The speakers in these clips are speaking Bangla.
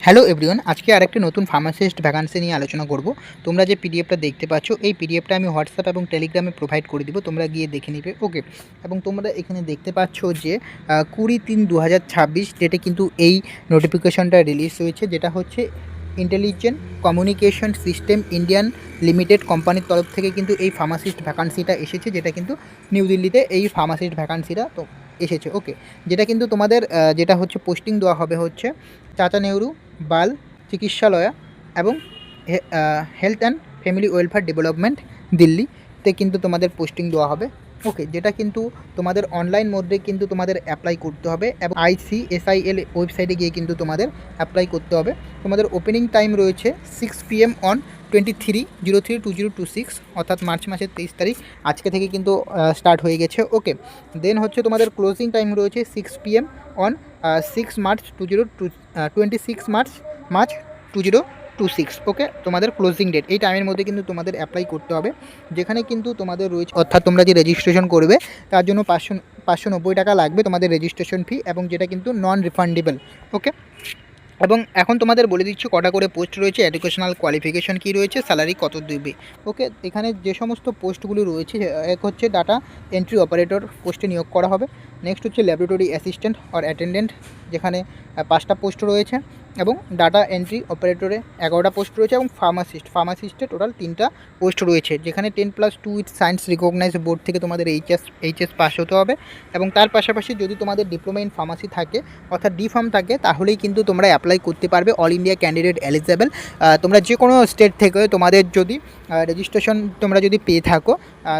হ্যালো এভরিওয়ান, আজকে আরেকটি নতুন ফার্মাসিস্ট ভ্যাকান্সি নিয়ে আলোচনা করব। তোমরা যে পিডিএফটা দেখতে পাচ্ছ, এই পিডিএফটা আমি হোয়াটসঅ্যাপ এবং টেলিগ্রামে প্রোভাইড করে দিব, তোমরা গিয়ে দেখে নিবে। ওকে, এবং তোমরা এখানে দেখতে পাচ্ছ যে 20/3/2026 ডেটে কিন্তু এই নোটিফিকেশনটা রিলিজ হয়েছে, যেটা হচ্ছে intelligent communication system Indian limited কোম্পানির তরফ থেকে কিন্তু এই ফার্মাসিস্ট ভ্যাকান্সিটা এসেছে, যেটা কিন্তু নিউ দিল্লিতে এই ফার্মাসিস্ট ভ্যাকান্সিটা তো এসেছে। ওকে, যেটা কিন্তু তোমাদের যেটা হচ্ছে পোস্টিং দেওয়া হবে হচ্ছে চাচা নেহরু বাল চিকিৎসালয় এবং health and family welfare development দিল্লিতে কিন্তু তোমাদের পোস্টিং দেওয়া হবে। ওকে, যেটা কিন্তু তোমাদের অনলাইন মোডে কিন্তু তোমাদের অ্যাপ্লাই করতে হবে এবং ICSIL ওয়েবসাইটে গিয়ে কিন্তু তোমাদের অ্যাপ্লাই করতে হবে। তোমাদের ওপেনিং টাইম রয়েছে 6 PM অন 23/03/2026, অর্থাৎ মার্চ মাসের 23 তারিখ আজকে থেকে কিন্তু স্টার্ট হয়ে গেছে। ওকে, দেন হচ্ছে তোমাদের ক্লোজিং টাইম রয়েছে 6 PM অন 26 মার্চ 2026। ওকে, তোমাদের ক্লোজিং ডেট এই টাইমের মধ্যে কিন্তু তোমাদের অ্যাপ্লাই করতে হবে, যেখানে কিন্তু তোমাদের রয়েছে, অর্থাৎ তোমরা যে রেজিস্ট্রেশন করবে তার জন্য 590 টাকা লাগবে তোমাদের রেজিস্ট্রেশন ফি, এবং যেটা কিন্তু নন রিফান্ডেবল। ওকে, এবং এখন তোমাদের বলে দিচ্ছি কটা করে পোস্ট রয়েছে, এডুকেশনাল কোয়ালিফিকেশন কী রয়েছে, স্যালারি কত দেবে। ওকে, এখানে যে সমস্ত পোস্টগুলি রয়েছে, এক হচ্ছে ডাটা এন্ট্রি অপারেটর পোস্টে নিয়োগ করা হবে। নেক্সট হচ্ছে ল্যাবরেটরি অ্যাসিস্ট্যান্ট অর অ্যাটেন্ডেন্ট, যেখানে 5টা পোস্ট রয়েছে, এবং ডাটা এন্ট্রি অপারেটরে 11টা পোস্ট রয়েছে, এবং ফার্মাসিস্টে টোটাল 3টা পোস্ট রয়েছে, যেখানে 10+2 উইথ সায়েন্স রিকগনাইজ বোর্ড থেকে তোমাদের এইচএস পাস হতে হবে। এবং তার পাশাপাশি যদি তোমাদের ডিপ্লোমা ইন ফার্মাসি থাকে, অর্থাৎ ডিফার্ম থাকে, তাহলেই কিন্তু তোমরা অ্যাপ্লাই করতে পারবে। All India candidate eligible. তোমরা যে কোনো স্টেট থেকে তোমাদের যদি রেজিস্ট্রেশন তোমরা যদি পেয়ে থাকো,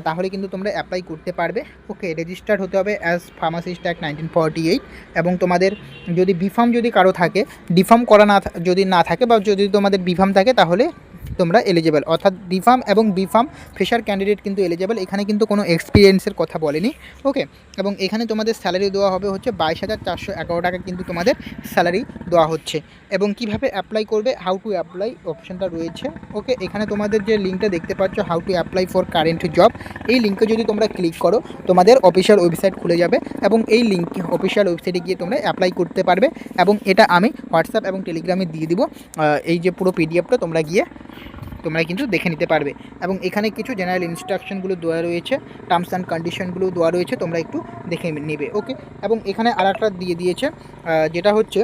তাহলে কিন্তু তোমরা অ্যাপ্লাই করতে পারবে। ওকে, রেজিস্টার্ড হতে হবে অ্যাজ ফার্মাসিস্ট অ্যাক্ট 1948। এবং তোমাদের যদি বিফার্ম যদি কারো থাকে, ডিফার্ম করা যদি না থাকে, বা যদি তোমাদের বিফার্ম থাকে, তাহলে তোমরা এলিজেবল, অর্থাৎ ডিফার্ম এবং বিফার্ম ফ্রেশার ক্যান্ডিডেট কিন্তু এলিজেবল। এখানে কিন্তু কোনো এক্সপিরিয়েন্সের কথা বলেনি। ওকে, এবং এখানে তোমাদের স্যালারি দেওয়া হবে হচ্ছে 22,411 টাকা কিন্তু তোমাদের স্যালারি দেওয়া হচ্ছে। এবং কিভাবে অ্যাপ্লাই করবে, হাউ টু অ্যাপ্লাই অপশানটা রয়েছে। ওকে, এখানে তোমাদের যে লিঙ্কটা দেখতে পাচ্ছ, how to apply for current job, এই লিঙ্কে যদি তোমরা ক্লিক করো, তোমাদের অফিসিয়াল ওয়েবসাইট খুলে যাবে, এবং এই লিঙ্কে অফিসিয়াল ওয়েবসাইটে গিয়ে তোমরা অ্যাপ্লাই করতে পারবে। এবং এটা আমি হোয়াটসঅ্যাপ এবং টেলিগ্রামে দিয়ে দিব, এই যে পুরো পিডিএফটা তোমরা গিয়ে তোমরা কিন্তু দেখে নিতে পারবে। এবং এখানে কিছু জেনারেল ইনস্ট্রাকশনগুলো দেওয়া রয়েছে, টার্মস অ্যান্ড কন্ডিশনগুলো দেওয়া রয়েছে, তোমরা একটু দেখে নেবে। ওকে, এবং এখানে আরেকটা দিয়ে দিয়েছে, যেটা হচ্ছে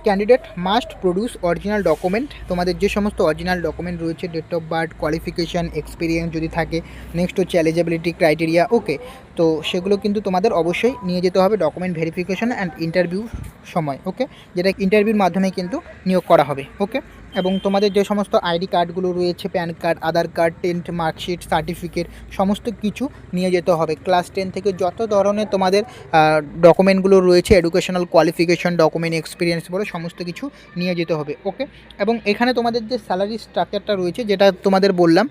candidate must produce original document. তোমাদের যে সমস্ত অরিজিনাল ডকুমেন্ট রয়েছে, date of birth, qualification, experience যদি থাকে, নেক্সট হচ্ছে এলিজিবিলিটি ক্রাইটেরিয়া। ওকে, তো সেগুলো কিন্তু তোমাদের অবশ্যই নিয়ে যেতে হবে ডকুমেন্ট ভেরিফিকেশন অ্যান্ড ইন্টারভিউ সময়। ওকে, যেটা ইন্টারভিউর মাধ্যমে কিন্তু নিয়োগ করা হবে। ওকে, এবং তোমাদের যে সমস্ত আইডি কার্ডগুলো রয়েছে, প্যান কার্ড, আধার কার্ড, 10th মার্কশিট, সার্টিফিকেট, সমস্ত কিছু নিয়ে যেতে হবে। ক্লাস 10 থেকে যত ধরনের তোমাদের ডকুমেন্টগুলো রয়েছে, এডুকেশনাল কোয়ালিফিকেশন, ডকুমেন্ট, এক্সপিরিয়েন্স বলে সমস্ত কিছু নিয়ে যেতে হবে। ওকে, এবং এখানে তোমাদের যে স্যালারি স্ট্রাকচারটা রয়েছে, যেটা তোমাদের বললাম,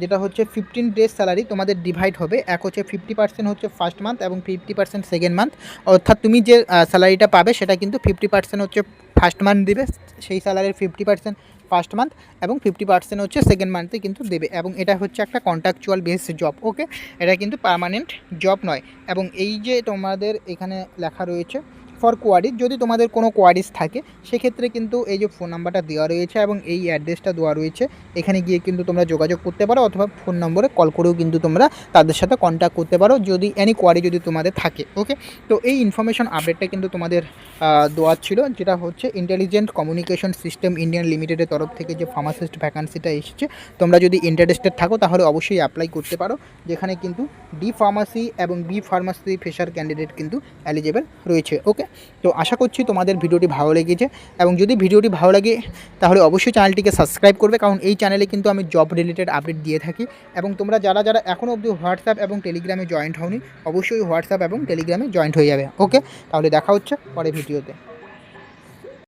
যেটা হচ্ছে 15 ডেজ স্যালারি তোমাদের ডিভাইড হবে। এক হচ্ছে 50% হচ্ছে ফার্স্ট মান্থ এবং 50% সেকেন্ড মান্থ, অর্থাৎ তুমি যে স্যালারিটা পাবে সেটা কিন্তু 50% হচ্ছে ফার্স্ট মান্থ দেবে, সেই স্যালারির 50% ফার্স্ট মান্থ, এবং 50% হচ্ছে সেকেন্ড মান্থে কিন্তু দেবে। এবং এটা হচ্ছে একটা কন্ট্রাকচুয়াল বেস জব। ওকে, এটা কিন্তু পার্মানেন্ট জব নয়। এবং এই যে তোমাদের এখানে লেখা রয়েছে ফর কোয়ারিজ, যদি তোমাদের কোনো কোয়ারিজ থাকে, সেক্ষেত্রে কিন্তু এই যে ফোন নাম্বারটা দেওয়া রয়েছে এবং এই অ্যাড্রেসটা দেওয়া রয়েছে, এখানে গিয়ে কিন্তু তোমরা যোগাযোগ করতে পারো, অথবা ফোন নম্বরে কল করেও কিন্তু তোমরা তাদের সাথে কন্ট্যাক্ট করতে পারো, যদি এনি কোয়ারি যদি তোমাদের থাকে। ওকে, তো এই ইনফরমেশন আপডেটটা কিন্তু তোমাদের দেওয়া ছিল, যেটা হচ্ছে ইন্টেলিজেন্ট কমিউনিকেশন সিস্টেম ইন্ডিয়ান লিমিটেডের তরফ থেকে যে ফার্মাসিস্ট ভ্যাকান্সিটা এসেছে। তোমরা যদি ইন্টারেস্টেড থাকো, তাহলে অবশ্যই অ্যাপ্লাই করতে পারো, যেখানে কিন্তু ডি ফার্মাসি এবং বি ফার্মাসি ফ্রেশার ক্যান্ডিডেট কিন্তু এলিজেবল রয়েছে। ওকে, তো আশা করছি তোমাদের ভিডিওটি ভালো লেগেছে, এবং যদি ভিডিওটি ভালো লাগে তাহলে অবশ্যই চ্যানেলটিকে সাবস্ক্রাইব করবে, কারণ এই চ্যানেলে কিন্তু আমি জব রিলেটেড আপডেট দিয়ে থাকি। এবং তোমরা যারা যারা এখনও অবধি হোয়াটসঅ্যাপ এবং টেলিগ্রামে জয়েন্ট হওনি, অবশ্যই হোয়াটসঅ্যাপ এবং টেলিগ্রামে জয়েন্ট হয়ে যাবে। ওকে, তাহলে দেখা হচ্ছে পরে ভিডিওতে।